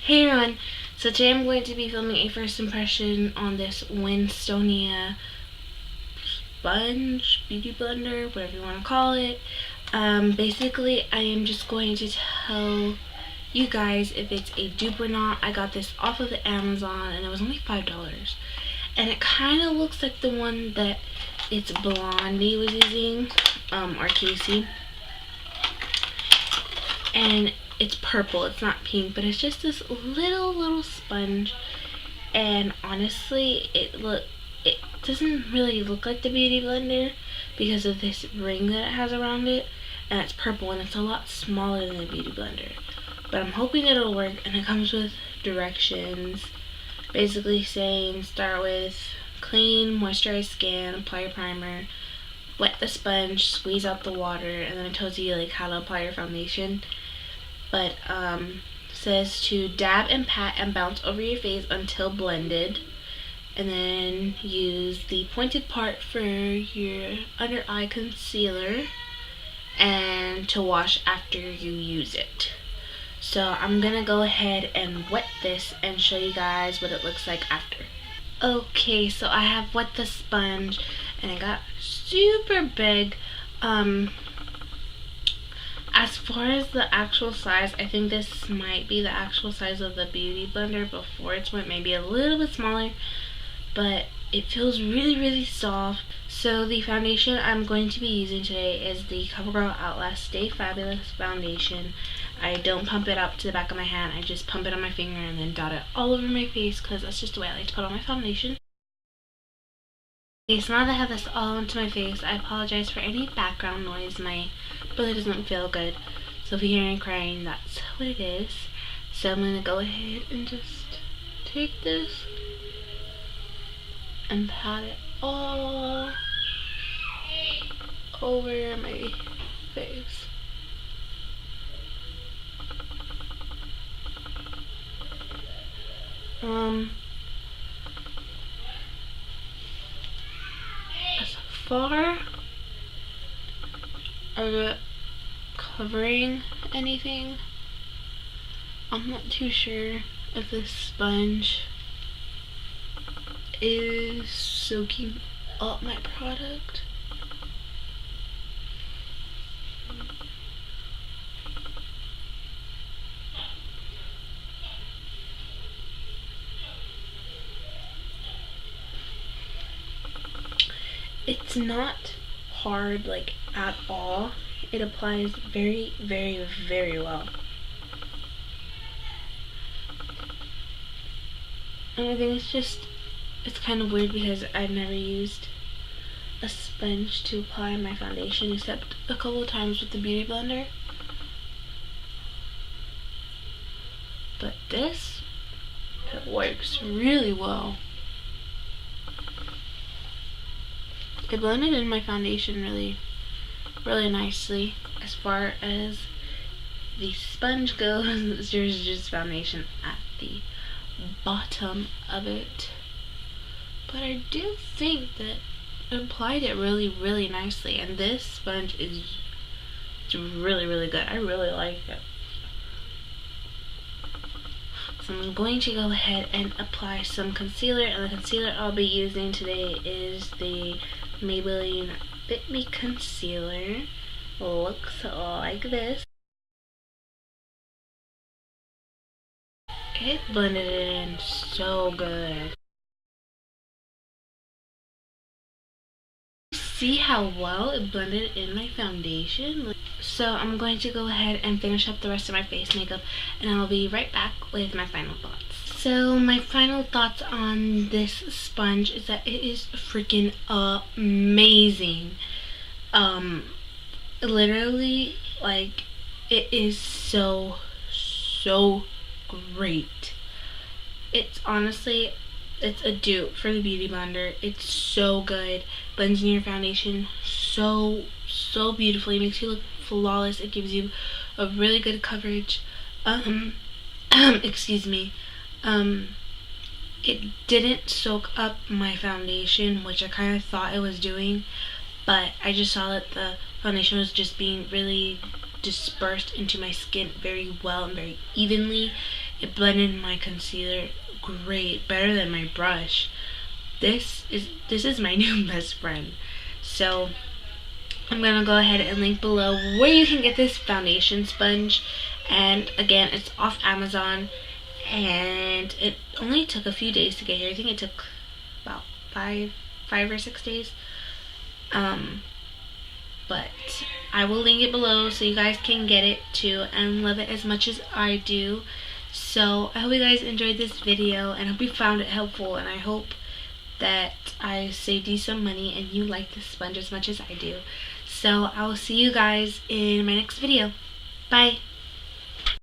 Hey everyone, so today I'm going to be filming a first impression on this Winstonia sponge, beauty blender, whatever you want to call it. Basically I am just going to tell you guys if it's a dupe or not. I got this off of the Amazon and it was only $5. And it kind of looks like the one that it's Blondie was using, or Casey. And it's purple, it's not pink, but it's just this little sponge. And honestly, it doesn't really look like the beauty blender because of this ring that it has around it, and it's purple and it's a lot smaller than the beauty blender. But I'm hoping it'll work, and it comes with directions basically saying start with clean, moisturize skin, apply your primer, wet the sponge, squeeze out the water, and then it tells you like how to apply your foundation. But says to dab and pat and bounce over your face until blended, and then use the pointed part for your under eye concealer, and to wash after you use it. So I'm gonna go ahead and wet this and show you guys what it looks like after. Okay, so I have wet the sponge and it got super big. As far as the actual size, I think this might be the actual size of the beauty blender before it went maybe a little bit smaller, but it feels really soft. So the foundation I'm going to be using today is the CoverGirl Outlast Stay Fabulous foundation. I don't pump it up to the back of my hand, I just pump it on my finger and then dot it all over my face because that's just the way I like to put on my foundation. Okay, so now that I have this all onto my face, I apologize for any background noise. My brother doesn't feel good, so if you hear him crying, that's what it is. So I'm gonna go ahead and just take this and pat it all over my face. As far as it covering anything, I'm not too sure if this sponge is soaking up my product. It's not hard like at all. It applies very well. And I think it's kind of weird because I've never used a sponge to apply my foundation except a couple of times with the beauty blender. But this, it works really well. It blended in my foundation really nicely. As far as the sponge goes, there's just foundation at the bottom of it. But I do think that it applied it really nicely, and this sponge is really good. I really like it. So I'm going to go ahead and apply some concealer, and the concealer I'll be using today is the Maybelline Fit Me Concealer. Looks like this. It blended it in so good. See how well it blended in my foundation? So I'm going to go ahead and finish up the rest of my face makeup, and I'll be right back with my final thoughts. So my final thoughts on this sponge is that it is freaking amazing. Literally, like, it is so great. It's honestly, it's a dupe for the beauty blender. It's so good. Blends in your foundation so beautifully. It makes you look flawless. It gives you a really good coverage. Excuse me. It didn't soak up my foundation, which I kind of thought it was doing, but I just saw that the foundation was just being really dispersed into my skin very well and very evenly, It blended my concealer great, better than my brush. This is my new best friend. So I'm gonna go ahead and link below where you can get this foundation sponge. And again, it's off Amazon, and it only took a few days to get here. I think it took about five or 6 days. But I will link it below so you guys can get it too and love it as much as I do. So I hope you guys enjoyed this video, and I hope you found it helpful, and I hope that I saved you some money and you like this sponge as much as I do. So I will see you guys in my next video. Bye.